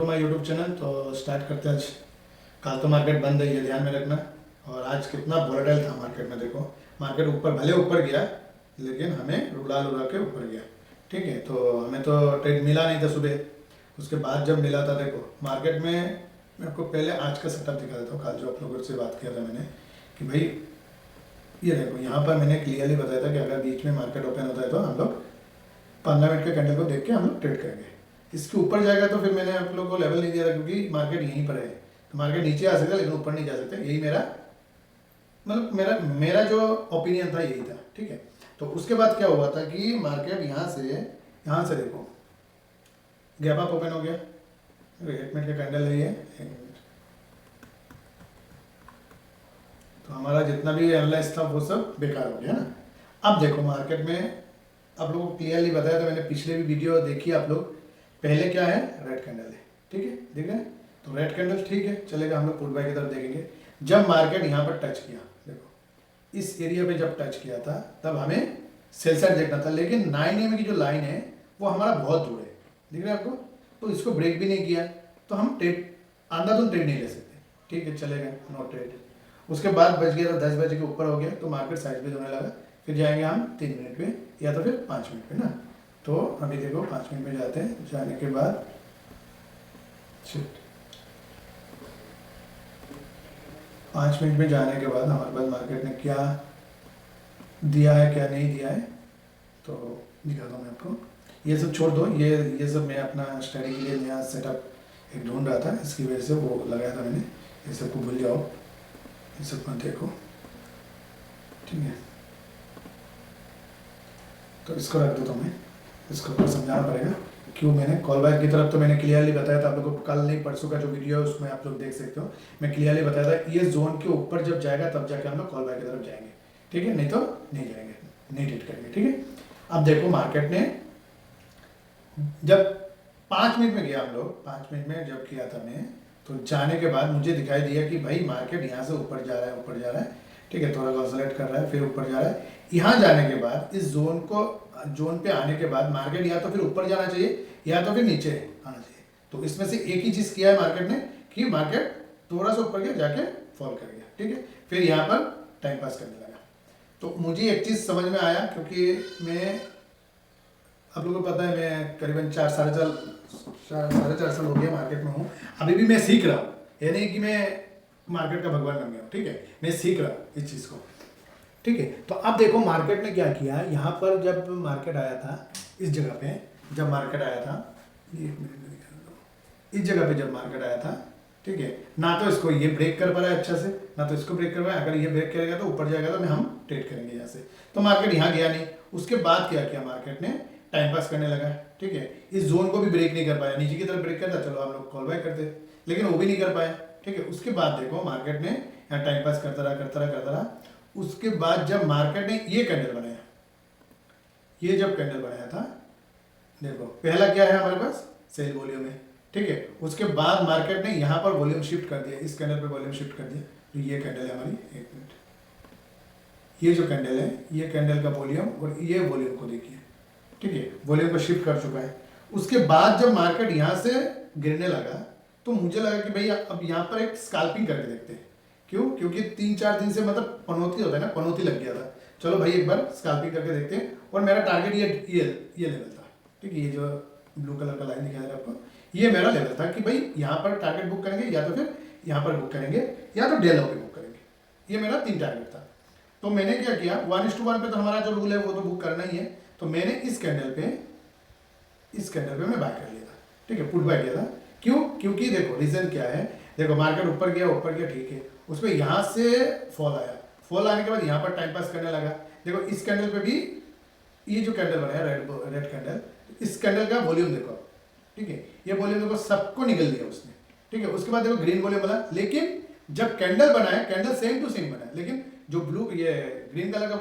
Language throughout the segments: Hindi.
तो माय यूट्यूब चैनल तो स्टार्ट करते हैं आज। कल तो मार्केट बंद है, ये ध्यान में रखना। और आज कितना वोलेटाइल था मार्केट में, देखो मार्केट ऊपर भले ऊपर गया लेकिन हमें रुला रुला के ऊपर गया। ठीक है, तो हमें तो ट्रेड मिला नहीं था सुबह। उसके बाद जब मिला था, देखो मार्केट में मैं आपको पहले आज का सेटअप दिखा देता हूँ। कल जो आप लोगों से बात किया था मैंने कि भाई ये देखो, यहाँ पर मैंने क्लियरली बताया था कि अगर बीच में मार्केट ओपन होता है तो हम लोग 15 मिनट के कैंडल को देख के हम लोग ट्रेड करेंगे। इसके ऊपर जाएगा तो फिर मैंने आप लोगों को लेवल नहीं दिया था क्योंकि मार्केट यहीं पर है। तो मार्केट नीचे आ सकता है लेकिन ऊपर नहीं जा सकते, यही मेरा मतलब मेरा मेरा जो ओपिनियन था यही था। ठीक है, तो उसके बाद क्या हुआ था कि मार्केट यहाँ से देखो गैप अप ओपन हो गया। 1 मिनट का कैंडल है ये, 1 मिनट। तो हमारा जितना भी एनालाइज था वो सब बेकार हो गया ना। अब देखो मार्केट में आप लोगों को क्लियरली बताया था मैंने, पिछले भी वीडियो देखी आप लोग। पहले क्या है, रेड कैंडल है। ठीक है, देख रहे हैं, तो रेड कैंडल ठीक है चलेगा, हम लोग पुट बाय की तरफ देखेंगे। जब मार्केट यहाँ पर टच किया, देखो इस एरिया पे जब टच किया था तब हमें सेल साइड देखना था, लेकिन 9 AM की जो लाइन है वो हमारा बहुत दूर है, दिख रहा है आपको। तो इसको ब्रेक भी नहीं किया तो हम ट्रेड अंधाधुंध ट्रेड नहीं ले सकते। ठीक है, चलेगा, नो ट्रेड। उसके बाद बच गया था 10 बजे के ऊपर हो गया तो मार्केट साइड पे होने लगा। फिर जाएंगे हम 3 मिनट पे या तो फिर 5 मिनट पे ना। तो अभी देखो 5 मिनट में जाते हैं, जाने के बाद 5 मिनट में जाने के बाद हमारे पास मार्केट ने क्या दिया है क्या नहीं दिया है तो दिखाता हूँ मैं आपको। ये सब छोड़ दो, ये सब मैं अपना स्टडी के लिए नया सेटअप एक ढूंढ रहा था, इसकी वजह से वो लगाया था मैंने। ये सब को भूल जाओ, ये सब मत देखो। ठीक है, तो इसको रख दो, तुम्हें इसको थोड़ा समझाना पड़ेगा क्यों। मैंने कॉल बैक की तरफ तो मैंने क्लियरली बताया था आप लोगों को, कल नहीं परसों का जो वीडियो है उसमें आप लोग देख सकते हो। मैं क्लियरली बताया था ये जोन के ऊपर जब जाएगा तब जाके हम लोग कॉल बैक की तरफ जाएंगे। ठीक है, नहीं तो नहीं जाएंगे, नहीं ट्रेड करेंगे। ठीक है, अब देखो मार्केट ने जब 5 मिनट में गया, हम लोग 5 मिनट में जब किया था मैं, तो जाने के बाद मुझे दिखाई दिया कि भाई मार्केट यहाँ से ऊपर जा रहा है, ऊपर जा रहा है। ठीक है, थोड़ा ऑसिलेट कर रहा है फिर ऊपर जा रहा है। यहाँ जाने के बाद इस जोन पे आने के बाद मार्केट या तो फिर ऊपर जाना चाहिए या तो फिर नीचे आना चाहिए। तो इसमें से एक ही चीज़ किया है मार्केट ने कि मार्केट थोड़ा सा ऊपर गया जाके फॉल कर गया। ठीक है, फिर यहाँ पर टाइम पास करने लगा। तो मुझे एक चीज़ समझ में आया क्योंकि मैं, आप लोगों को पता है मैं करीबन 4 साढ़े 4 साल हो गया मार्केट में हूँ। अभी भी मैं सीख रहा हूँ, ये नहीं कि मैं मार्केट का भगवान बन गया हूँ। ठीक है, मैं सीख रहा हूँ इस चीज़ को। ठीक है, तो अब देखो मार्केट ने क्या किया, यहाँ पर जब मार्केट आया था इस जगह पे, जब मार्केट आया था, ये 1 मिनट में दिखा दो, इस जगह पे जब मार्केट आया था। ठीक है, ना तो इसको ये ब्रेक कर पा रहा है अच्छा से, ना तो इसको ब्रेक कर पाया। अगर ये ब्रेक करेगा तो ऊपर जाएगा तो हम ट्रेड करेंगे यहाँ से। तो मार्केट यहाँ गया नहीं। उसके बाद क्या किया मार्केट ने, टाइम पास करने लगा। ठीक है, इस जोन को भी ब्रेक नहीं कर पाया, नीचे की तरफ ब्रेक करता चलो हम लोग कॉल बैक करते, लेकिन वो भी नहीं कर पाया। ठीक है, उसके बाद देखो मार्केट ने यहाँ टाइम पास करता रहा। उसके बाद जब मार्केट ने ये कैंडल बनाया, ये जब कैंडल बनाया था, देखो पहला क्या है हमारे पास, सेल वॉल्यूम है। ठीक है, उसके बाद मार्केट ने यहाँ पर वॉल्यूम शिफ्ट कर दिया, इस कैंडल पे वॉल्यूम शिफ्ट कर दिया। तो ये कैंडल है हमारी, 1 मिनट, ये जो कैंडल है ये कैंडल का वॉल्यूम और ये वॉल्यूम को देखिए। ठीक है, वॉल्यूम को शिफ्ट कर चुका है। उसके बाद जब मार्केट यहाँ से गिरने लगा तो मुझे लगा कि भाई अब यहाँ पर एक स्कैल्पिंग करके देखते हैं। क्यों, क्योंकि 3-4 दिन से मतलब पनौती होता है ना, पनौती लग गया था। चलो भाई एक बार स्कैल्पिंग करके देखते हैं। और मेरा टारगेट ये लेवल था। ठीक है, ये जो ब्लू कलर का लाइन दिखा रहा है आपको, ये मेरा लेवल था कि भाई यहाँ पर टारगेट बुक करेंगे या तो फिर यहाँ पर बुक करेंगे या तो डेलो पे बुक करेंगे। ये मेरा 3 टारगेट था। तो मैंने क्या किया, 1:1 पे तो हमारा जो रूल है वो तो बुक करना ही है। तो मैंने इस कैंडल पे मैं बाय कर लिया था। ठीक है, पुट बाय किया था। क्यों, क्योंकि देखो रीजन क्या है, देखो मार्केट ऊपर गया ठीक है, उसमें यहाँ से फॉल आया, फॉल आने के बाद यहाँ पर टाइम पास करने लगा। देखो इस कैंडल पे भी ये जो कैंडल बनाया रेड कैंडल, इस कैंडल का वॉल्यूम देखो। ठीक है, ये वॉल्यूम देखो सबको निकल दिया उसने। ठीक है, उसके बाद देखो ग्रीन वॉल्यूम बना, लेकिन जब कैंडल बनाया कैंडल सेम टू सेम बना, लेकिन जो ब्लू ये ग्रीन कलर का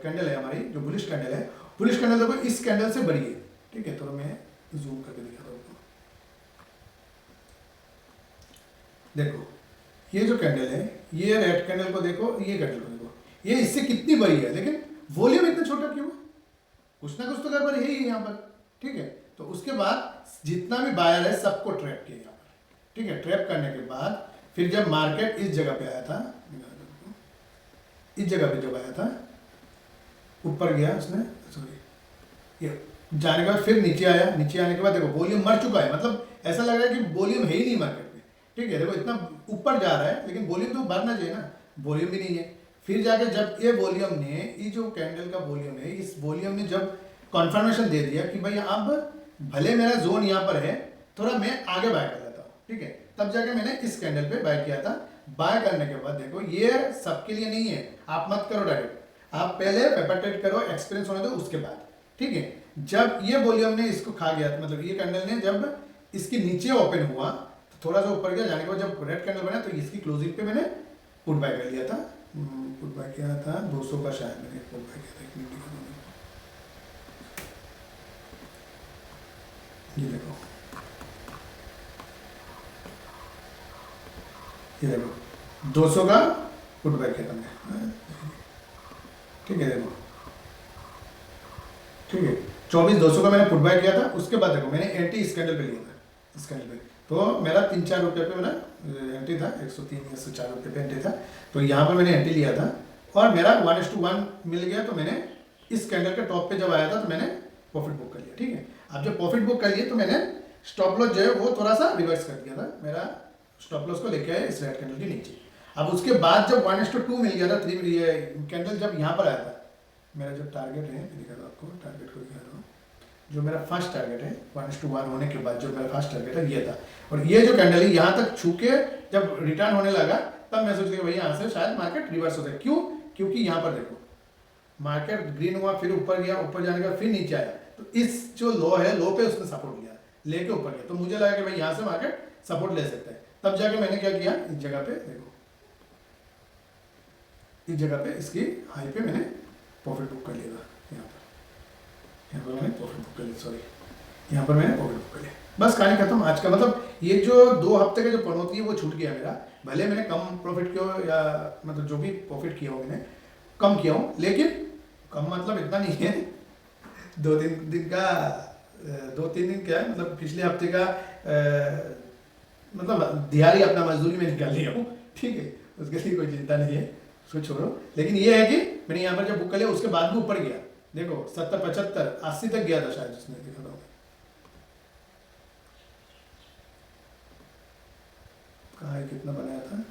कैंडल है हमारी, जो बुलिश कैंडल है, बुलिश कैंडल देखो इस कैंडल से बड़ी है। ठीक है, तो मैं जूम करके दिखाता हूँ। देखो ये जो कैंडल है, ये रेड कैंडल को देखो, ये कैंडल को देखो, ये इससे कितनी बड़ी है, लेकिन वॉल्यूम इतना छोटा क्यों है? कुछ ना कुछ तो गड़बड़ है ही यहाँ पर। ठीक है, तो उसके बाद जितना भी बायर है सबको ट्रैप किया यहाँ पर। ठीक है। ट्रैप करने के बाद फिर जब मार्केट इस जगह पे आया था, इस जगह पे जब आया था, ऊपर गया उसने, सॉरी ये जाने के बाद फिर नीचे आया, नीचे आने के बाद देखो वॉल्यूम मर चुका है, मतलब ऐसा लग रहा है कि वॉल्यूम है ही नहीं मार्केट में, ठीक है। देखो इतना ऊपर जा रहा है लेकिन वॉल्यूम तो बढ़ना चाहिए ना, वॉल्यूम भी नहीं है। फिर जाके जब ये वॉल्यूम ने, ये जो कैंडल का वॉल्यूम है, इस वॉल्यूम ने जब कॉन्फर्मेशन दे दिया कि भाई अब भले मेरा जोन यहाँ पर है, थोड़ा मैं आगे बाय कर लेता हूँ, ठीक है, तब जाके मैंने इस कैंडल पे बाय किया था। बाय करने के बाद देखो ये सबके लिए नहीं है, आप मत करो डायरेक्ट, आप पहले पेपर ट्रेड करो, एक्सपीरियंस होने दो उसके बाद, ठीक है। जब ये वॉल्यूम ने इसको खा गया, मतलब ये कैंडल ने जब इसके नीचे ओपन हुआ तो थोड़ा सा ऊपर गया, जाने के बाद जब रेड कैंडल बना तो इसकी क्लोजिंग पे मैंने पुट बाय कर लिया था, पुट बाय किया था 200 का, शायद मैंने पुट बाय किया था, एक मिनट दिखा दूँ, ये देखो, ये देखो 200 का पुट बाय किया था मैंने, ठीक है। देखो ठीक है, 24,200 का मैंने पुट बाय किया था। उसके बाद देखो मैंने एंट्री इस कैंडल पे लिया था, इस कैंडल पे, तो मेरा 3-4 रुपये पे मेरा एंट्री था, 103 या 104 रुपये पे एंट्री था, तो यहाँ पर मैंने एंट्री लिया था और मेरा 1:1 मिल गया। तो मैंने इस कैंडल के टॉप पे जब आया था तो मैंने प्रॉफिट बुक कर लिया, ठीक है। अब जब प्रॉफिट बुक कर लिए तो मैंने स्टॉप लॉस जो है वो थोड़ा सा रिवर्स कर दिया था, मेरा स्टॉप लॉस को लेके आया इस रेड कैंडल के नीचे। अब उसके बाद जब 1:2 मिल गया था, ये कैंडल जब यहाँ पर आया था, मेरा जो टारगेट है दिखा दो आपको, टारगेट को दिखा दो, जो मेरा फर्स्ट टारगेट है 1:1 होने के बाद जो मेरा फर्स्ट टारगेट है ये था, और ये जो कैंडल है यहाँ तक छू के जब रिटर्न होने लगा तब मैं सोच लिया भाई यहाँ से शायद मार्केट रिवर्स हो जाए। क्यों? क्योंकि यहाँ पर देखो मार्केट ग्रीन हुआ, फिर ऊपर गया, ऊपर जाने के बाद फिर नीचे आया, तो इस जो लो है, लो पे उसने सपोर्ट लिया, लेके ऊपर गया, तो मुझे लगा कि भाई यहाँ से मार्केट सपोर्ट ले सकता है। तब जाके मैंने क्या किया, इस जगह पे देखो, इस जगह पे इसकी हाई पे मैंने प्रॉफिट बुक कर लिया था, यहाँ पर मैंने प्रॉफिट बुक कर लिया, सॉरी यहाँ पर मैंने प्रॉफिट बुक कर लिया। बस कहानी खत्म आज का। मतलब ये जो 2 हफ्ते का जो पनौती है वो छूट गया मेरा, भले मैंने कम प्रॉफिट किया हो, या मतलब जो भी प्रॉफिट किया हो मैंने कम किया हूँ, लेकिन कम मतलब इतना नहीं है, 2-3 दिन का, 2-3 दिन क्या है, मतलब पिछले हफ्ते का मतलब दिहाड़ी अपना मजदूरी में निकाल लिया हूँ, ठीक है, उसके लिए कोई चिंता नहीं है, उसको छोड़ो। लेकिन ये है कि मैंने यहाँ पर जब बुक कर लिया उसके बाद भी ऊपर गया, देखो 70, 75, 80 तक गया था शायद, उसने देखा था कहाँ है, कितना बनाया था,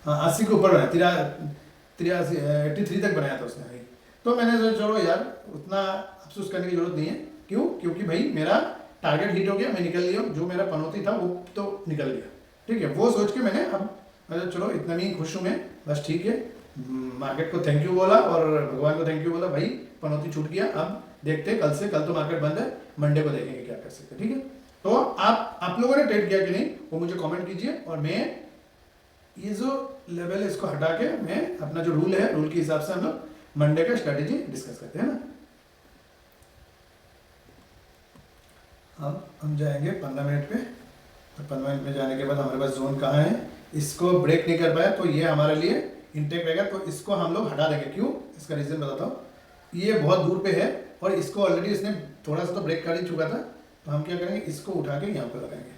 हाँ 80 के ऊपर बनाया, 83 तक बनाया था उसने। तो मैंने सोचा चलो यार उतना अफसोस करने की जरूरत नहीं है। क्यों? क्योंकि भाई मेरा टारगेट हिट हो गया, मैं निकल लिया, जो मेरा पनौती था वो तो निकल गया, ठीक है। वो सोच के मैंने अब चलो इतना नहीं खुश हूँ मैं, बस ठीक है, मार्केट को थैंक यू बोला और भगवान को थैंक यू बोला, भाई पनौती छूट गया, अब देखते हैं कल से, कल तो मार्केट बंद है, मंडे को देखेंगे क्या कर सकते हैं, ठीक है। तो आप लोगों ने ट्रेड किया कि नहीं वो मुझे कमेंट कीजिए, और मैं ये जो लेवल है इसको हटा के मैं अपना जो रूल है, रूल के हिसाब से हम लोग मंडे का स्ट्रेटेजी डिस्कस करते हैं ना। अब हम जाएंगे 15 मिनट पे, तो 15 मिनट में जाने के बाद हमारे पास जोन कहाँ है, इसको ब्रेक नहीं कर पाया तो ये हमारे लिए इंटेक रहेगा, तो इसको हम लोग हटा देंगे। क्यों? इसका रीज़न बताता हूँ, ये बहुत दूर पे है और इसको ऑलरेडी इसने थोड़ा सा तो ब्रेक कर ही चुका था, तो हम क्या करेंगे, इसको उठा के यहाँ पर लगाएंगे,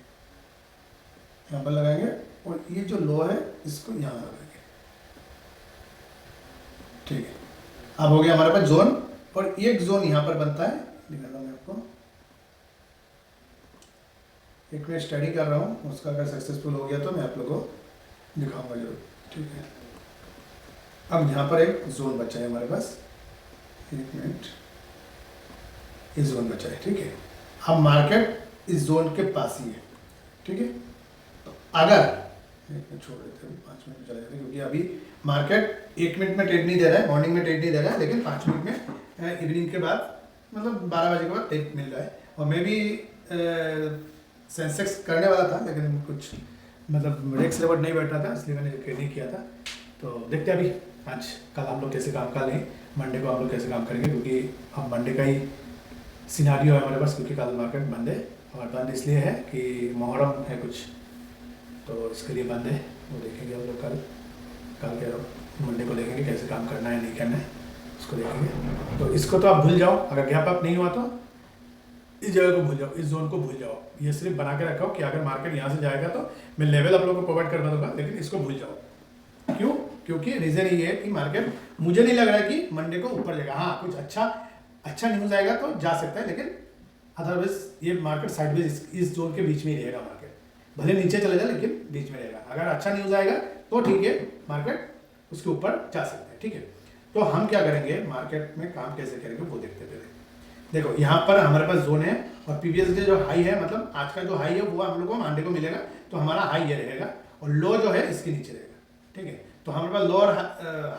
यहाँ पर लगाएंगे, और ये जो लो है इसको यहाँ लगाएंगे, ठीक है। अब हो गया हमारे पास जोन, और एक जोन यहाँ पर बनता है, दिखाता हूँ मैं आपको, एक मैं स्टडी कर रहा हूँ, उसका अगर सक्सेसफुल हो गया तो मैं आप लोगों को दिखाऊंगा जरूर, ठीक है। अब यहाँ पर एक जोन बचा है हमारे पास, एक मिनट, ये जोन बचा है, ठीक है। अब मार्केट इस जोन के पास ही है, ठीक है। तो अगर एक मिनट छोड़ देते हैं, 5 मिनट में चले जाते हैं, क्योंकि अभी मार्केट 1 मिनट में ट्रेड नहीं दे रहा है, मॉर्निंग में ट्रेड नहीं दे रहा है, लेकिन 5 मिनट में इवनिंग के बाद, मतलब 12 बजे के बाद ट्रेड मिल रहा है। और मैं भी सेंसेक्स करने वाला था, लेकिन कुछ मतलब रिस्क लेवल नहीं बैठ रहा था, इसलिए मैंने ट्रेड नहीं किया था। तो देखते हैं अभी आज कल हम लोग कैसे काम कर लें, मंडे को हम लोग कैसे काम करेंगे, क्योंकि अब मंडे का ही सिनारियो है हमारे पास, क्योंकि कल मार्केट बंद है, और बंद इसलिए है कि मुहर्रम है कुछ, तो इसके लिए बंद है। वो देखेंगे हम लोग कल के मंडे को देखेंगे कैसे काम करना है नहीं करना है, उसको देखेंगे। तो इसको तो आप भूल जाओ, अगर गैप अप नहीं हुआ तो इस जगह को भूल जाओ, इस जोन को भूल जाओ, ये सिर्फ बना के रखो कि अगर मार्केट यहाँ से जाएगा तो मैं लेवल आप लोगों को प्रोवाइड करवा दूंगा, लेकिन इसको भूल जाओ। क्यों? क्योंकि रीजन ये है कि मार्केट मुझे नहीं लग रहा है कि मंडे को ऊपर जाएगा। हाँ, कुछ अच्छा न्यूज़ आएगा तो जा सकता है, लेकिन अदरवाइज ये मार्केट साइडवेज इस जोन के बीच में ही रहेगा। मार्केट भले नीचे चले जाए लेकिन बीच में रहेगा। अगर अच्छा न्यूज़ आएगा तो ठीक है, मार्केट उसके ऊपर जा सकते हैं। ठीक है, तो हम क्या करेंगे, मार्केट में काम कैसे करेंगे वो देखते थे। देखो यहाँ पर हमारे पास जोन है और प्रीवियस डे जो हाई है, मतलब आज का जो हाई है वो हम लोग को मंडे को मिलेगा, तो हमारा हाई ये रहेगा और लो जो है इसके नीचे रहेगा। ठीक है, तो हमारे पास लो और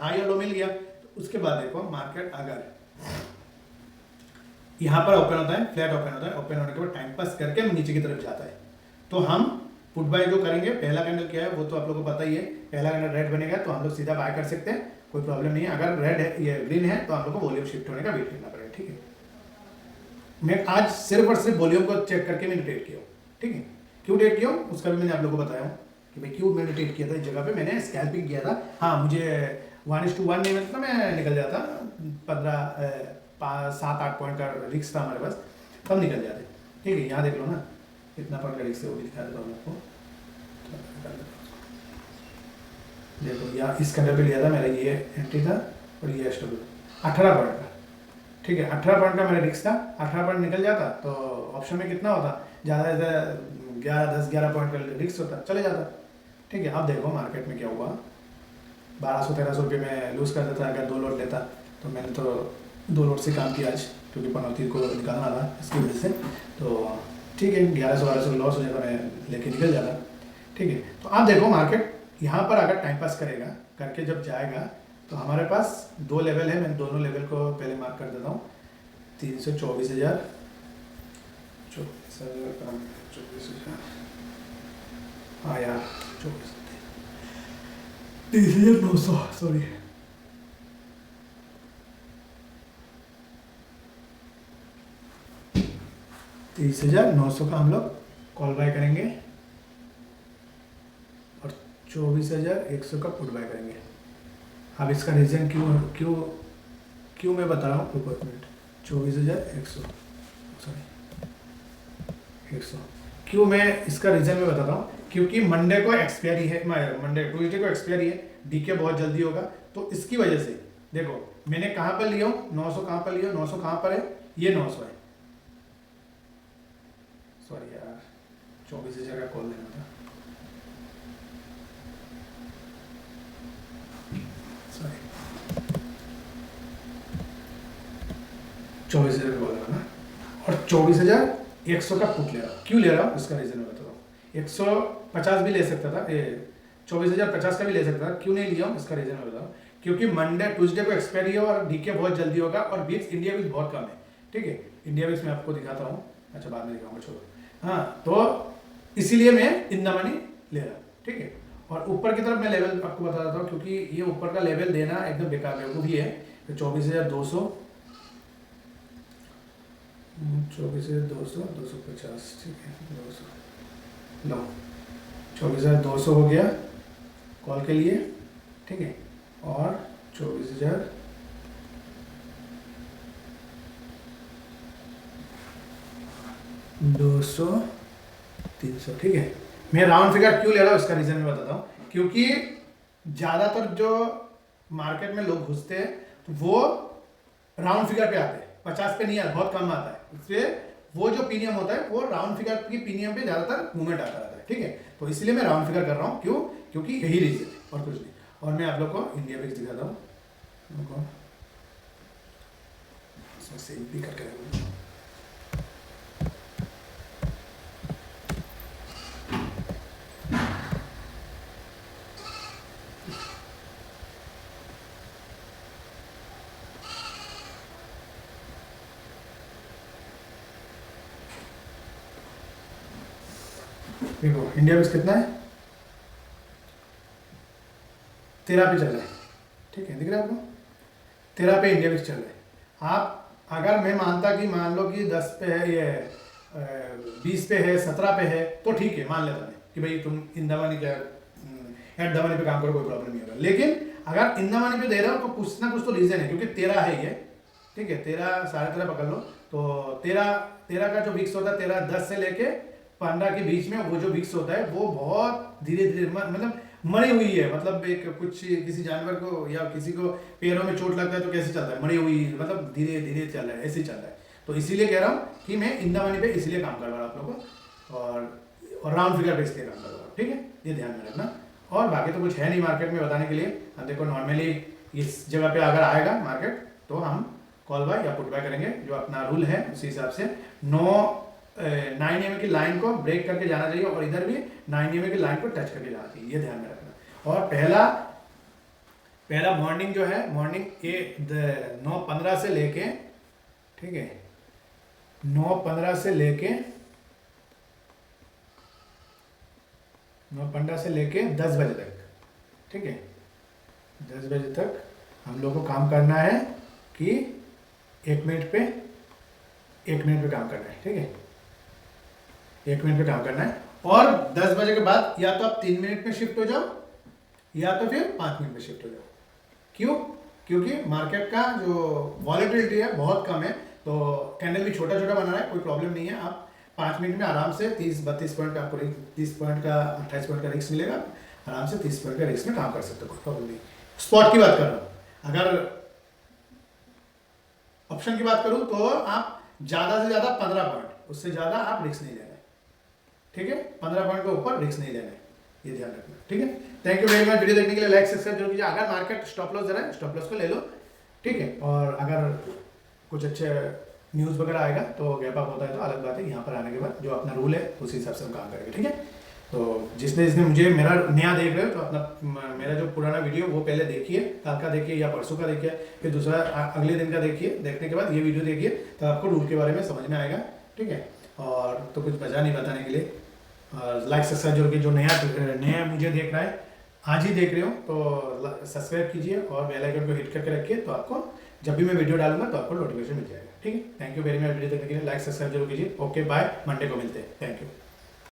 हाई और लो मिल गया। तो उसके बाद देखो मार्केट अगर यहाँ पर ओपन होता है, फ्लैट ओपन होता है, ओपन होने के बाद टाइम पास करके नीचे की तरफ जाता है, तो हम पुट बाय जो करेंगे, पहला कैंडल क्या है वो तो आप लोगों को पता ही है। पहला कैंडल रेड बनेगा तो हम लोग सीधा बाय कर सकते हैं, कोई प्रॉब्लम नहीं है। अगर रेड है, ये ग्रीन है, तो हम लोग को वॉल्यूम शिफ्ट होने का वेट करना पड़ेगा। ठीक है, मैं आज सिर्फ और सिर्फ वॉल्यूम को चेक करके मैंने ट्रेड किया। ठीक है, क्यों ट्रेड किया उसका भी मैंने आप लोगों को बताया हूँ कि भाई क्यों मैंने ट्रेड किया था। इस जगह पे मैंने स्कैल्पिंग किया था। हाँ, मुझे 1:1 नहीं मिलता, मैं निकल जाता 7-8 पॉइंट का रिस्क था हमारे पास, तब निकल जाते। ठीक है, यहाँ देख लो ना कितना पॉइंट का रिस्क है, वो भी दिखा देता हूँ आपको। देखो यहाँ इस कैंडल पे लिया था मेरा, ये एंट्री था और ये एसडब्ल्यू 18 पॉइंट का। ठीक है, 18 पॉइंट का मेरा रिस्क था। 18 पॉइंट निकल जाता तो ऑप्शन में कितना होता, ज़्यादा से 11 पॉइंट का रिस्क होता, चले जाता। ठीक है, अब देखो मार्केट में क्या हुआ, 1200-1300 रुपये में लूज़ कर देता। अगर 2 लोट लेता तो मैंने तो 2 लोट से काम किया आज, क्योंकि पनौती को निकालना था इसकी वजह से। तो ठीक है, 1100-1200 लॉस हो जाता, मैं लेके निकल जाता। ठीक है, तो आप देखो मार्केट यहाँ पर अगर टाइम पास करेगा, करके जब जाएगा तो हमारे पास 2 लेवल है। मैं दोनों लेवल को पहले मार्क कर देता हूँ। 324,000, 24,000, हाँ यार 30,900, सॉरी, $30,900 का हम लोग कॉल बाय करेंगे और 24,100 का पुट बाय करेंगे। अब इसका रीज़न क्यों मैं बता रहा हूँ, एक मिनट। 24,100, सॉरी 100, क्यों मैं इसका रीज़न मैं बताता हूँ, क्योंकि मंडे को एक्सपायरी है, ट्यूजडे को एक्सपायरी है, डीके बहुत जल्दी होगा, तो इसकी वजह से देखो मैंने कहाँ पर लिया हूँ 900, कहाँ पर लिया 900, कहाँ पर है, ये 900 है। सॉरी यार, 24,000 का कॉल लेना था, सॉरी 24,000 का कॉल लेना और 24,100 का पुट ले रहा हूँ। क्यों ले रहा हूँ इसका रीज़न मैं बता रहा हूँ। 150 भी ले सकता था, 24,050 का भी ले सकता था, क्यों नहीं लिया हूँ इसका रीज़न मैं बता रहा हूँ। क्योंकि मंडे ट्यूजडे को एक्सपायरी है और डीके बहुत जल्दी होगा और बीच इंडिया बीच बहुत कम है। ठीक है, इंडिया बीच मैं आपको दिखाता हूँ, अच्छा बाद में दिखाऊंगा, छोड़ो। हाँ, तो इसीलिए मैं इन द मनी ले रहा हूँ। ठीक है, और ऊपर की तरफ मैं लेवल आपको बता देता हूँ, क्योंकि ये ऊपर का लेवल देना एकदम बेकार है, वो भी है। तो 24,200, 24,200, 250, ठीक है 200, लो 24,200 हो गया कॉल के लिए। ठीक है, और 24,000, $200, $300। ठीक है, मैं राउंड फिगर क्यों ले रहा हूँ इसका रीज़न मैं बताता हूँ। क्योंकि ज़्यादातर जो मार्केट में लोग घुसते हैं तो वो राउंड फिगर पे आते हैं, 50 पे नहीं आता, बहुत कम आता है। इसलिए वो जो प्रीमियम होता है वो राउंड फिगर की प्रीमियम पे ज़्यादातर मूवमेंट आता रहता है। ठीक है, तो इसलिए मैं राउंड फिगर कर रहा हूँ। क्यों? क्योंकि यही रीज़न है और कुछ नहीं। और मैं आप लोग को इंडिया बिक्स दिखाता हूँ, इसमें सेव भी करके रखूँगा। देखो इंडिया बिक्स कितना है, 13 पे चल रहा है। ठीक है, दिख रहा है आपको, 13 पे इंडिया बिक्स चल रहा है। आप अगर मैं मानता कि मान लो कि 10 पे है, ये 20 पे है, 17 पे है, तो ठीक है, मान लेता मैं कि भाई तुम in the money at the money पे काम करो, कोई प्रॉब्लम नहीं होगा। लेकिन अगर इन द मनी पे दे रहा हो तो कुछ ना कुछ तो रीज़न है, क्योंकि 13 है ये। ठीक है, 13, 13.5 पकड़ लो तो 13 का जो विक्स होता है 13-10 से लेके 15 के बीच में वो जो विक्स होता है वो बहुत धीरे धीरे मतलब मरी हुई है, मतलब एक कुछ किसी जानवर को या किसी को पैरों में चोट लगता है तो कैसे चलता है, मरी हुई मतलब धीरे धीरे चल रहा है, ऐसे ही चल रहा है। तो इसीलिए कह रहा हूँ कि मैं इंदा मनी पे इसलिए काम करवा रहा हूँ आप लोगों को, और राउंड फिगर पे इसलिए काम करवा रहा हूँ, ठीक है, ये ध्यान में रखना। और बाकी तो कुछ है नहीं मार्केट में बताने के लिए। अब देखो नॉर्मली इस जगह पे अगर आएगा मार्केट तो हम कॉल बाय या पुट बाय करेंगे, जो अपना रूल है उसी हिसाब से 9 EMA की लाइन को ब्रेक करके जाना चाहिए और इधर भी 9 EMA की लाइन को टच करके जाना चाहिए, ये ध्यान में रखना। और पहला मॉर्निंग जो है, मॉर्निंग 9:15 से लेके, ठीक है, 9:15 से लेके 10 बजे तक, ठीक है, 10 बजे तक हम लोग को काम करना है कि 1 मिनट पे काम करना है, ठीक है, 1 मिनट पे काम करना है। और 10 बजे के बाद या तो आप 3 मिनट में शिफ्ट हो जाओ या तो फिर 5 मिनट में शिफ्ट हो जाओ। क्यों? क्योंकि मार्केट का जो वॉलेटिलिटी है बहुत कम है, तो कैंडल भी छोटा छोटा बनाना है, कोई प्रॉब्लम नहीं है। आप 5 मिनट में आराम से 30-32 पॉइंट का आपको 30 पॉइंट का 28 पॉइंट का रिस्क मिलेगा, आराम से 30 पॉइंट का रिस्क में काम कर सकते हो, कोई प्रॉब्लम नहीं। स्पॉट की बात कर रहा हूँ, अगर ऑप्शन की बात करूँ तो आप ज़्यादा से ज़्यादा 15 पॉइंट, उससे ज़्यादा आप रिस्क नहीं लेना है, ठीक है, 15 पॉइंट के ऊपर रिस्क नहीं लेना है, ये ध्यान रखना, ठीक है। Thank you very much. Video देखने के लिए लाइक सब्सक्राइब जरूर कीजिए। अगर मार्केट स्टॉप लॉस दे रहा है, स्टॉप लॉस को ले लो, ठीक है, और अगर कुछ अच्छे न्यूज़ वगैरह आएगा तो गैप अप होता है तो अलग बात है, यहाँ पर आने के बाद जो अपना रूल है उसी हिसाब से हम काम करेंगे, ठीक है। तो जिसने मुझे मेरा नया देख रहे हो तो अपना मेरा जो पुराना वीडियो वो पहले देखिए, कल का देखिए या परसों का देखिए, फिर दूसरा अगले दिन का देखिए, देखने के बाद ये वीडियो देखिए तो आपको रूल के बारे में समझ में आएगा, ठीक है। और तो कुछ बचा नहीं बताने के लिए, लाइक सब्सक्राइब जरूर कीजिए। जो नया मुझे देख रहा है, आज ही देख रहे हो तो सब्सक्राइब कीजिए और बेल आइकन को हिट करके रखिए, तो आपको जब भी मैं वीडियो डालूंगा तो आपको नोटिफिकेशन मिल जाएगा, ठीक है। Thank you very much video देखने के लिए, लाइक सब्सक्राइब जरूर कीजिए। ओके बाय, मंडे को मिलते हैं, थैंक यू।